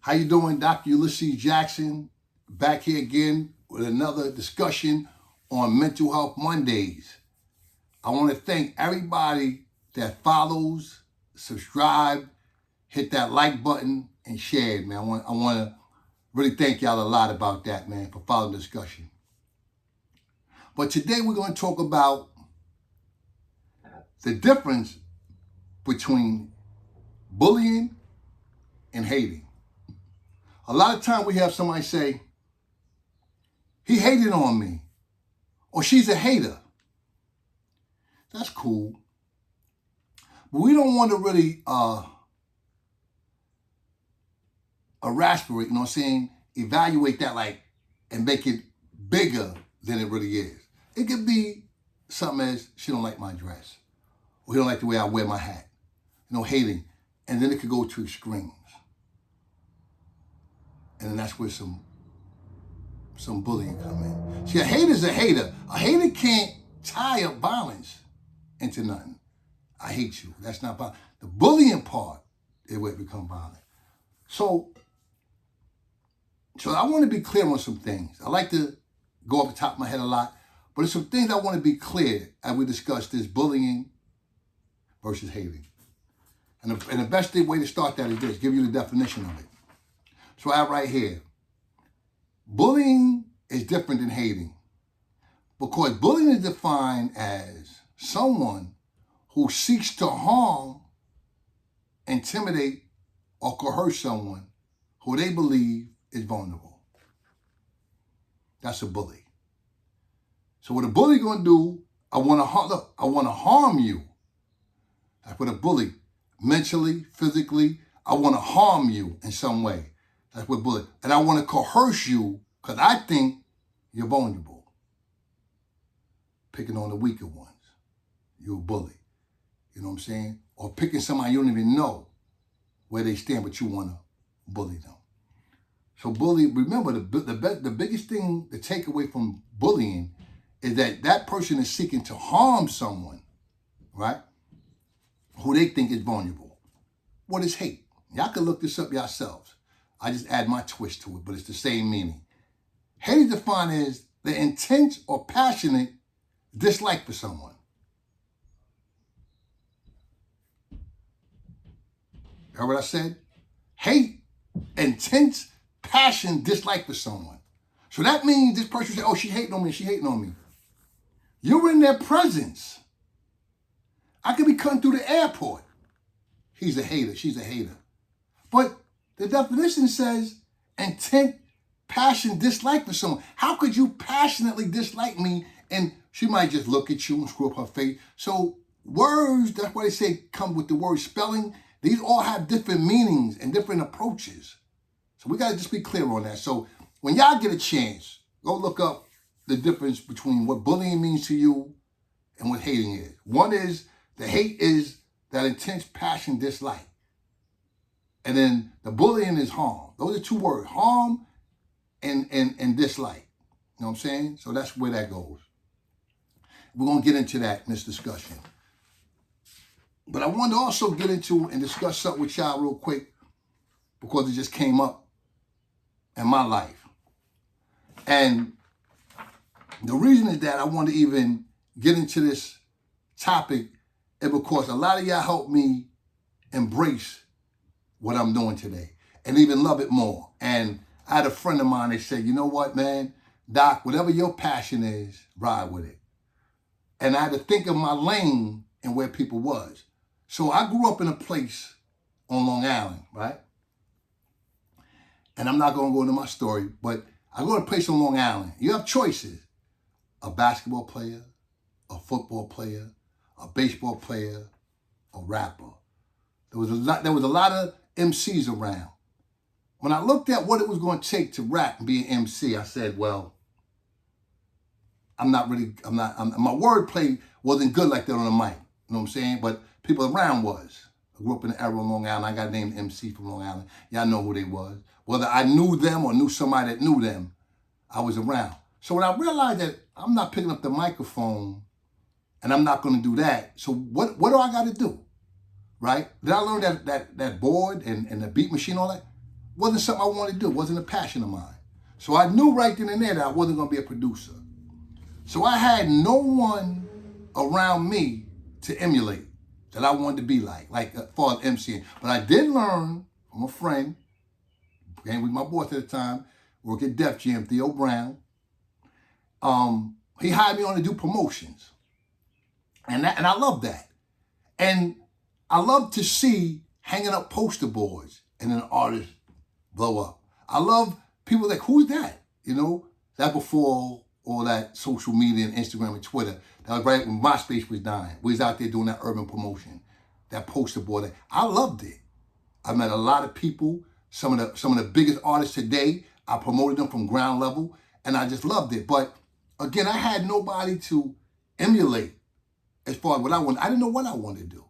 How you doing? Dr. Ulysses Jackson, back here again with another discussion on Mental Health Mondays. I want to thank everybody that follows, subscribe, hit that like button, and share it, man. I want to really thank y'all a lot about that, man, for following the discussion. But today we're going to talk about the difference between bullying and hating. A lot of time we have somebody say, he hated on me, or she's a hater. That's cool. But we don't want to really aspirate, evaluate that and make it bigger than it really is. It could be something as, she don't like my dress, or he don't like the way I wear my hat. Hating. And then it could go to extremes. And then that's where some bullying come in. See, a hater's a hater. A hater can't tie up violence into nothing. I hate you. That's not violent. The bullying part is where it becomes violent. So I want to be clear on some things. I like to go up the top of my head a lot, but there's some things I want to be clear as we discuss this bullying versus hating. And the best way to start that is this, give you the definition of it. So I have right here, bullying is different than hating because bullying is defined as someone who seeks to harm, intimidate, or coerce someone who they believe is vulnerable. That's a bully. So what a bully gonna do, I wanna harm you. That's what a bully, mentally, physically, I wanna harm you in some way. That's what bully. And I wanna coerce you because I think you're vulnerable. Picking on the weaker ones. You're a bully. You know what I'm saying? Or picking somebody you don't even know where they stand, but you wanna bully them. So remember, the biggest thing to take away from bullying is that person is seeking to harm someone, right? Who they think is vulnerable. What is hate? Y'all can look this up yourselves. I just add my twist to it, but it's the same meaning. Hate is defined as the intense or passionate dislike for someone. Heard what I said? Hate, intense, passion, dislike for someone. So that means this person said, oh, she hating on me. You're in their presence. I could be coming through the airport. He's a hater, she's a hater. But the definition says intent, passion, dislike for someone. How could you passionately dislike me and she might just look at you and screw up her face? So words, that's why they say come with the word spelling. These all have different meanings and different approaches. So we got to just be clear on that. So when y'all get a chance, go look up the difference between what bullying means to you and what hating is. One is, the hate is that intense passion, dislike. And then the bullying is harm. Those are two words, harm and dislike. You know what I'm saying? So that's where that goes. We're going to get into that in this discussion. But I wanted to also get into and discuss something with y'all real quick because it just came up in my life. And the reason is that I want to even get into this topic is because a lot of y'all helped me embrace what I'm doing today and even love it more. And I had a friend of mine that said, you know what, man, Doc, whatever your passion is, ride with it. And I had to think of my lane and where people was. So I grew up in a place on Long Island, right? And I'm not going to go into my story, but I go to a place on Long Island. You have choices. A basketball player, a football player, a baseball player, a rapper. There was a lot of MCs around. When I looked at what it was going to take to rap and be an MC, I said, well, my wordplay wasn't good like that on the mic. You know what I'm saying? But people around was. I grew up in the era on Long Island. I got named MC from Long Island. Y'all know who they was. Whether I knew them or knew somebody that knew them, I was around. So when I realized that I'm not picking up the microphone and I'm not going to do that, so what do I got to do? Right? Did I learn that board and the beat machine, all that? wasn't something I wanted to do. It wasn't a passion of mine. So I knew right then and there that I wasn't going to be a producer. So I had no one around me to emulate that I wanted to be like as far as MCing. But I did learn from a friend, came with my boss at the time, worked at Def Jam, Theo Brown. He hired me on to do promotions. And I love that. And I love to see hanging up poster boards and an artist blow up. I love people like, who's that? You know, that before all that social media and Instagram and Twitter. That was right when MySpace was dying. We was out there doing that urban promotion, that poster board. I loved it. I met a lot of people, some of the biggest artists today. I promoted them from ground level, and I just loved it. But again, I had nobody to emulate as far as what I wanted. I didn't know what I wanted to do.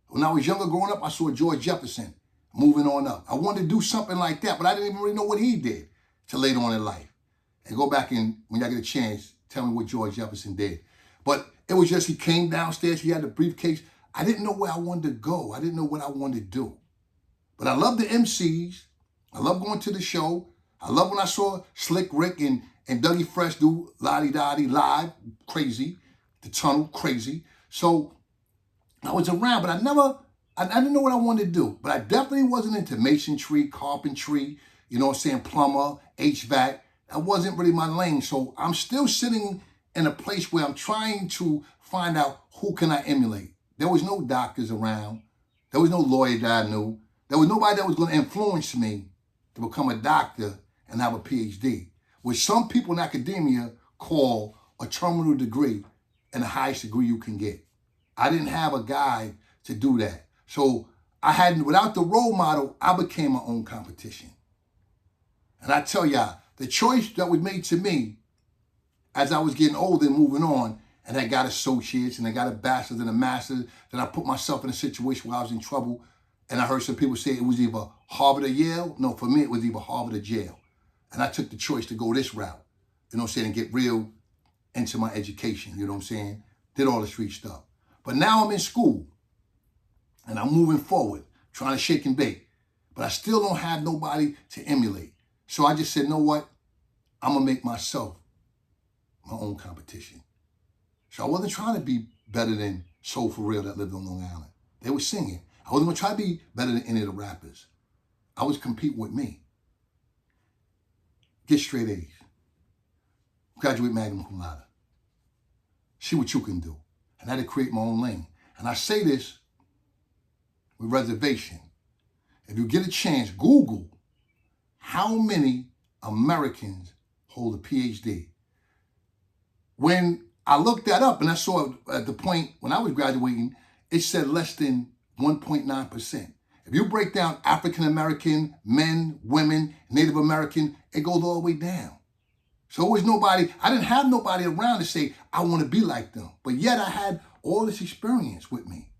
When I was younger growing up, I saw George Jefferson moving on up. I wanted to do something like that, but I didn't even really know what he did till later on in life. And go back and, when y'all get a chance, tell me what George Jefferson did. But it was just, he came downstairs, he had the briefcase. I didn't know where I wanted to go. I didn't know what I wanted to do. But I love the MCs. I love going to the show. I love when I saw Slick Rick and Dougie Fresh do Lottie Dottie live, crazy. The Tunnel, crazy. So I was around, but I didn't know what I wanted to do. But I definitely wasn't into masonry, carpentry, you know what I'm saying, plumber, HVAC. That wasn't really my lane. So I'm still sitting in a place where I'm trying to find out who can I emulate. There was no doctors around. There was no lawyer that I knew. There was nobody that was going to influence me to become a doctor and have a PhD, which some people in academia call a terminal degree and the highest degree you can get. I didn't have a guide to do that. So without the role model, I became my own competition. And I tell y'all, the choice that was made to me as I was getting older and moving on, and I got associates and I got a bachelor's and a master's, then I put myself in a situation where I was in trouble. And I heard some people say it was either Harvard or Yale. No, for me, it was either Harvard or jail. And I took the choice to go this route, you know what I'm saying, and get real into my education, you know what I'm saying? Did all the street stuff. But now I'm in school and I'm moving forward, trying to shake and bake. But I still don't have nobody to emulate. So I just said, you know what? I'm going to make myself my own competition. So I wasn't trying to be better than Soul For Real that lived on Long Island. They were singing. I wasn't going to try to be better than any of the rappers. I was competing with me. Get straight A's. Graduate magna cum laude. See what you can do. And I had to create my own lane. And I say this with reservation. If you get a chance, Google how many Americans hold a PhD. When I looked that up and I saw at the point when I was graduating, it said less than 1.9%. If you break down African American, men, women, Native American, it goes all the way down. So it was nobody, I didn't have nobody around to say, I want to be like them. But yet I had all this experience with me.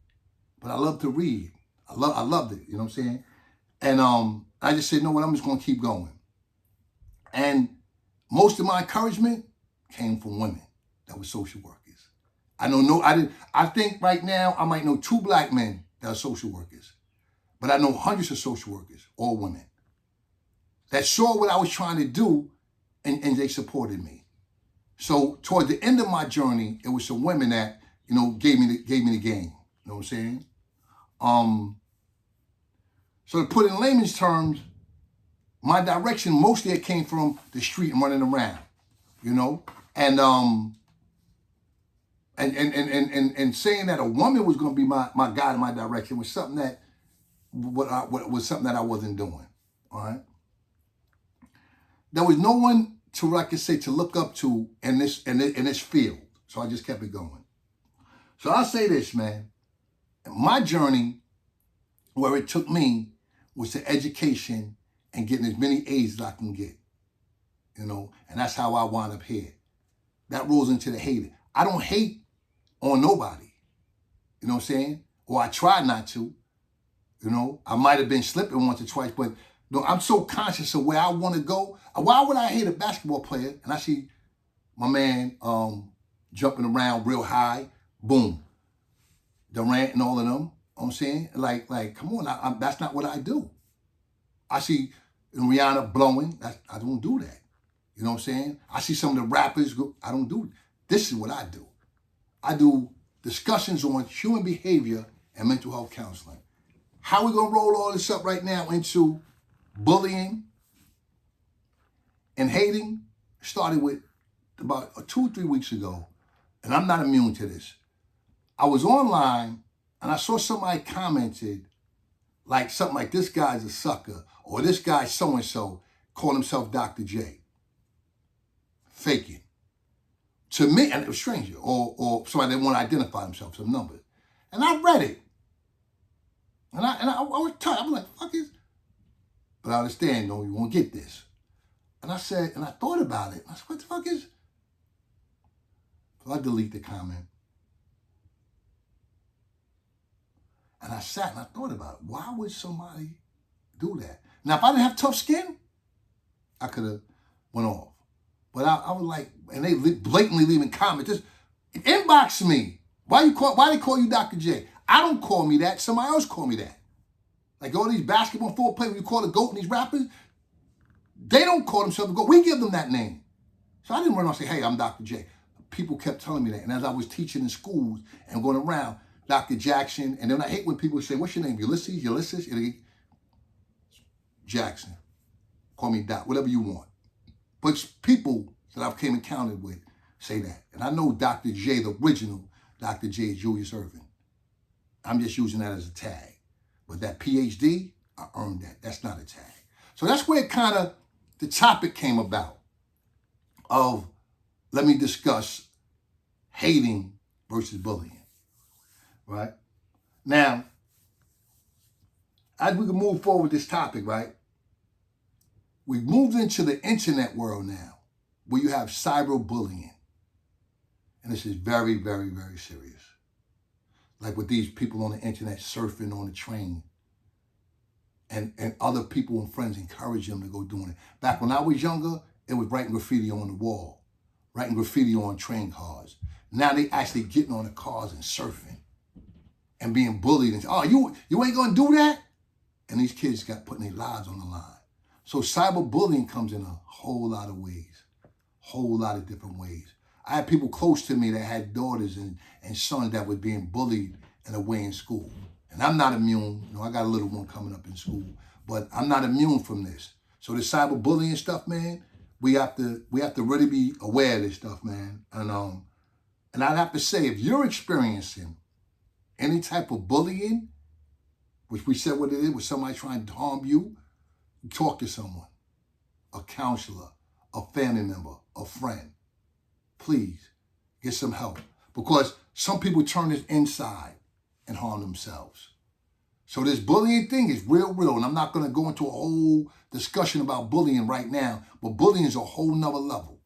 But I love to read. I loved it, you know what I'm saying? And I just said, you know what, I'm just going to keep going. And most of my encouragement came from women that were social workers. I think right now I might know 2 black men that are social workers. But I know hundreds of social workers, all women, that saw what I was trying to do and they supported me. So toward the end of my journey, it was some women that, you know, gave me the game. You know what I'm saying? So to put it in layman's terms, my direction mostly it came from the street and running around, you know, and saying that a woman was going to be my guide in my direction was something that was something that I wasn't doing. All right. There was no one to look up to in this field. So I just kept it going. So I'll say this, man. My journey, where it took me, was to education and getting as many A's as I can get. You know, and that's how I wound up here. That rolls into the hating. I don't hate on nobody. You know what I'm saying? Or I try not to. You know, I might have been slipping once or twice, but no, I'm so conscious of where I want to go. Why would I hate a basketball player and I see my man jumping around real high, boom, Durant and all of them? You know what I'm saying? Like, come on, that's not what I do. I see and Rihanna blowing. I don't do that. You know what I'm saying? I see some of the rappers go, I don't do. This is what I do. I do discussions on human behavior and mental health counseling. How we gonna roll all this up right now into bullying and hating started with about 2 or 3 weeks ago, and I'm not immune to this. I was online and I saw somebody commented like something like, this guy's a sucker, or this guy so-and-so called himself Dr. J. Faking. To me, and it was a stranger, or somebody that want to identify themselves, some numbers. And I read it. And I was touched. I'm like, fuck it. But I understand, you won't get this. And I said, and I thought about it. I said, what the fuck is? So I delete the comment. And I sat and I thought about it. Why would somebody do that? Now, if I didn't have tough skin, I could have went off. But I was like, and they blatantly leaving comments. Just inbox me. Why they call you Dr. J? I don't call me that. Somebody else call me that. Like all these basketball football players, when you call the GOAT and these rappers, they don't call themselves the GOAT. We give them that name. So I didn't run around and say, hey, I'm Dr. J. People kept telling me that. And as I was teaching in schools and going around, Dr. Jackson, and then I hate when people say, what's your name? Ulysses? Jackson. Call me Doc, whatever you want. But people that I've came encountered with say that. And I know Dr. J, the original Dr. J, is Julius Erving. I'm just using that as a tag. But that PhD, I earned that. That's not a tag. So that's where kind of the topic came about of, let me discuss hating versus bullying. Right? Now, as we can move forward with this topic, right? We've moved into the internet world now, where you have cyberbullying. And this is very, very, very serious. Like with these people on the internet surfing on the train, and other people and friends encourage them to go doing it. Back when I was younger, it was writing graffiti on the wall, writing graffiti on train cars. Now they actually getting on the cars and surfing and being bullied and, oh, you ain't gonna do that? And these kids got putting their lives on the line. So cyberbullying comes in a whole lot of ways, whole lot of different ways. I had people close to me that had daughters and sons that were being bullied in a way in school. And I'm not immune. I got a little one coming up in school, but I'm not immune from this. So the cyberbullying stuff, man, we have to really be aware of this stuff, man. And I'd have to say, if you're experiencing any type of bullying, which we said what it is, with somebody trying to harm you, talk to someone, a counselor, a family member, a friend. Please get some help, because some people turn this inside and harm themselves. So this bullying thing is real, and I'm not going to go into a whole discussion about bullying right now, but bullying is a whole nother level.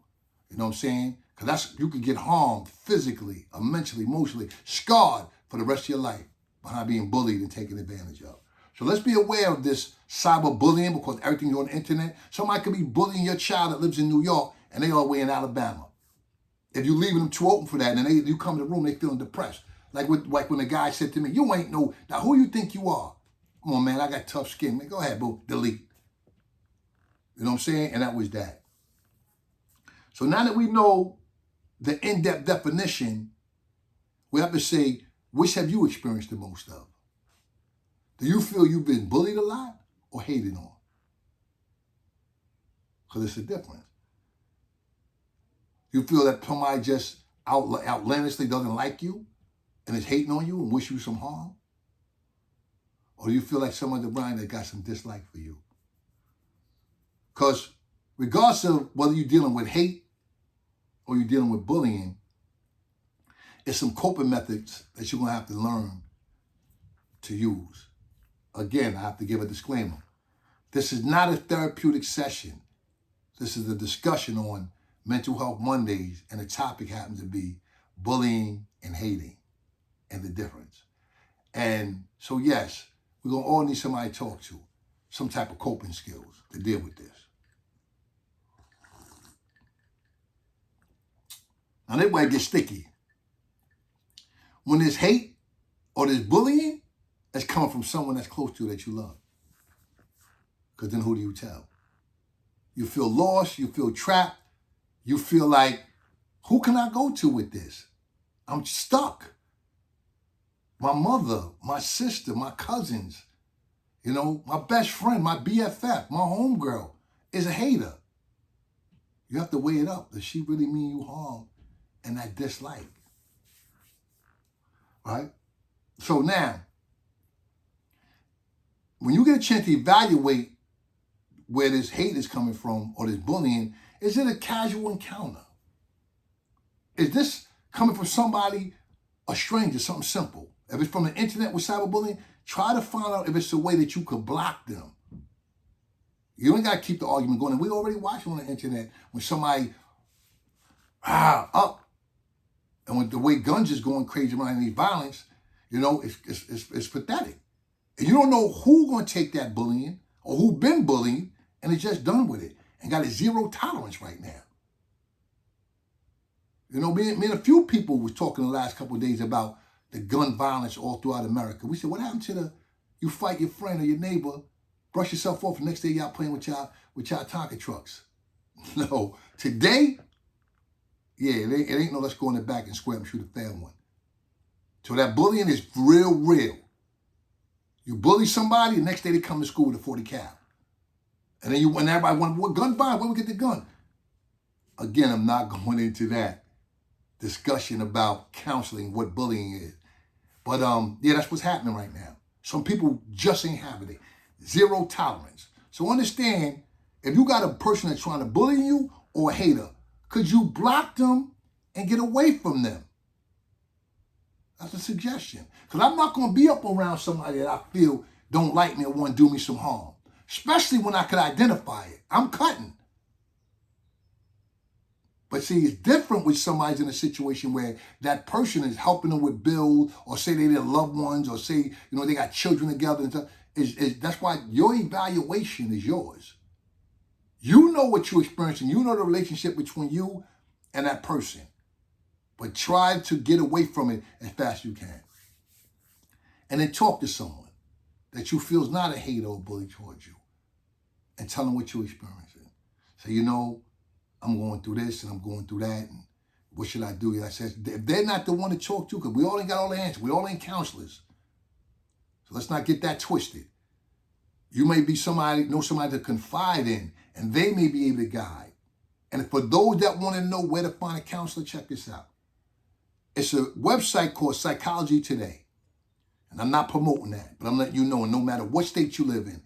You know what I'm saying? Because you could get harmed physically, or mentally, emotionally, scarred for the rest of your life behind being bullied and taken advantage of. So let's be aware of this cyberbullying, because everything's on the internet. Somebody could be bullying your child that lives in New York and they all the way in Alabama. If you're leaving them too open for that, and then you come to the room, they feeling depressed. Like when the guy said to me, you ain't no, now who you think you are? Come on, man, I got tough skin. Man, go ahead, boo, delete. You know what I'm saying? And that was that. So now that we know the in-depth definition, we have to say, which have you experienced the most of? Do you feel you've been bullied a lot or hated on? Because it's a difference. You feel that somebody just outlandishly doesn't like you and is hating on you and wish you some harm? Or do you feel like someone around that got some dislike for you? Because regardless of whether you're dealing with hate or you're dealing with bullying, it's some coping methods that you're going to have to learn to use. Again, I have to give a disclaimer. This is not a therapeutic session. This is a discussion on Mental Health Mondays, and the topic happens to be bullying and hating and the difference. And so, yes, we're going to all need somebody to talk to, some type of coping skills to deal with this. Now, that way it gets sticky. When there's hate or there's bullying, that's coming from someone that's close to you that you love. Because then who do you tell? You feel lost. You feel trapped. You feel like, who can I go to with this? I'm stuck. My mother, my sister, my cousins, my best friend, my BFF, my homegirl is a hater. You have to weigh it up. Does she really mean you harm and that dislike? Right? So now, when you get a chance to evaluate where this hate is coming from or this bullying, is it a casual encounter? Is this coming from somebody, a stranger, something simple? If it's from the internet with cyberbullying, try to find out if it's a way that you could block them. You ain't got to keep the argument going. And we already watch on the internet when somebody, up. And with the way guns is going crazy around these violence, it's pathetic. And you don't know who's going to take that bullying or who been bullying and is just done with it and got a zero tolerance right now. Me and a few people was talking the last couple of days about the gun violence all throughout America. We said, what happened to you fight your friend or your neighbor, brush yourself off, the next day y'all playing with y'all Tonka trucks? No. Today, it ain't no let's go in the back and square and shoot a fair one. So that bullying is real. You bully somebody, the next day they come to school with a 40 cal. And then when everybody wonder, what gun violence, where we get the gun? Again, I'm not going into that discussion about counseling, what bullying is. But that's what's happening right now. Some people just ain't having it. Zero tolerance. So understand, if you got a person that's trying to bully you or a hater, could you block them and get away from them? That's a suggestion. Because I'm not going to be up around somebody that I feel don't like me or want to do me some harm. Especially when I could identify it. I'm cutting. But see, it's different with somebody's in a situation where that person is helping them with bills, or say they're their loved ones, or say, they got children together and stuff. That's why your evaluation is yours. You know what you're experiencing. You know the relationship between you and that person. But try to get away from it as fast as you can. And then talk to someone that you feel is not a hater or bully towards you. And tell them what you're experiencing. Say, I'm going through this and I'm going through that. And what should I do? I said, if they're not the one to talk to, because we all ain't got all the answers. We all ain't counselors. So let's not get that twisted. You may be know somebody to confide in, and they may be able to guide. And for those that want to know where to find a counselor, check this out. It's a website called Psychology Today. And I'm not promoting that, but I'm letting you know, and no matter what state you live in,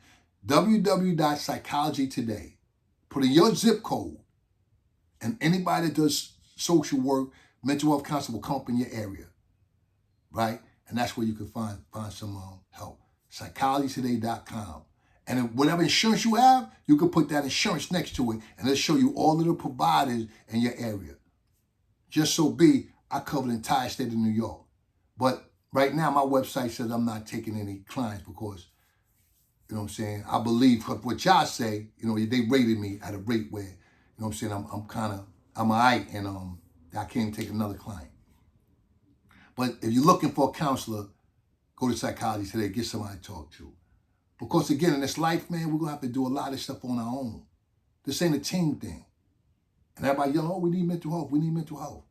www.psychologytoday. Put in your zip code, and anybody that does social work, mental health counseling will come up in your area, right? And that's where you can find some help. Psychologytoday.com. And if whatever insurance you have, you can put that insurance next to it, and it'll show you all of the providers in your area. Just so be, I cover the entire state of New York. But right now, my website says I'm not taking any clients because, I believe what y'all say, they rated me at a rate where, I'm all right, and I can't take another client. But if you're looking for a counselor, go to Psychology Today, get somebody to talk to. Because again, in this life, man, we're going to have to do a lot of stuff on our own. This ain't a team thing. And everybody yelling, we need mental health, we need mental health.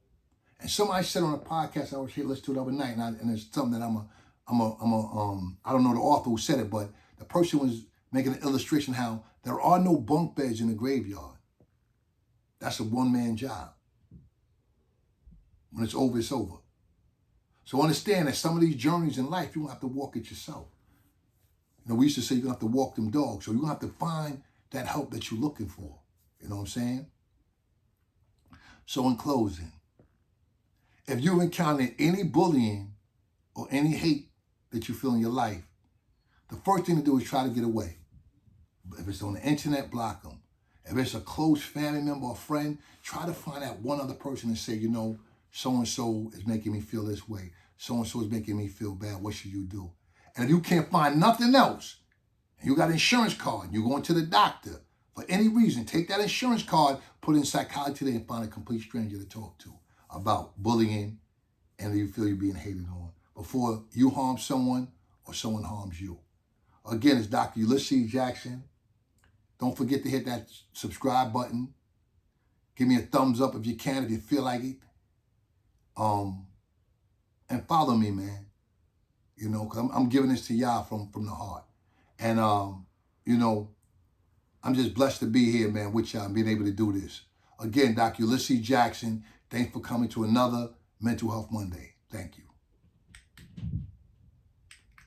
And somebody said on a podcast I was here listening to the other night, and it's something that I don't know the author who said it, but the person was making an illustration how there are no bunk beds in the graveyard. That's a one-man job. When it's over, it's over. So understand that some of these journeys in life, you're going to have to walk it yourself. We used to say you're going to have to walk them dogs. So you're going to have to find that help that you're looking for. You know what I'm saying? So in closing, if you've encountered any bullying or any hate that you feel in your life, the first thing to do is try to get away. If it's on the internet, block them. If it's a close family member or friend, try to find that one other person and say, so-and-so is making me feel this way. So-and-so is making me feel bad. What should you do? And if you can't find nothing else, and you got an insurance card, you're going to the doctor, for any reason, take that insurance card, put it in Psychology Today, and find a complete stranger to talk to about bullying and you feel you're being hated on before you harm someone or someone harms you. Again, it's Dr. Ulysses Jackson, Don't forget to hit that subscribe button. Give me a thumbs up if you can, if you feel like it. And follow me, man. You know, cause I'm giving this to y'all from the heart. And, you know, I'm just blessed to be here, man, with y'all and being able to do this. Again, Dr. Ulysses Jackson, thanks for coming to another Mental Health Monday. Thank you.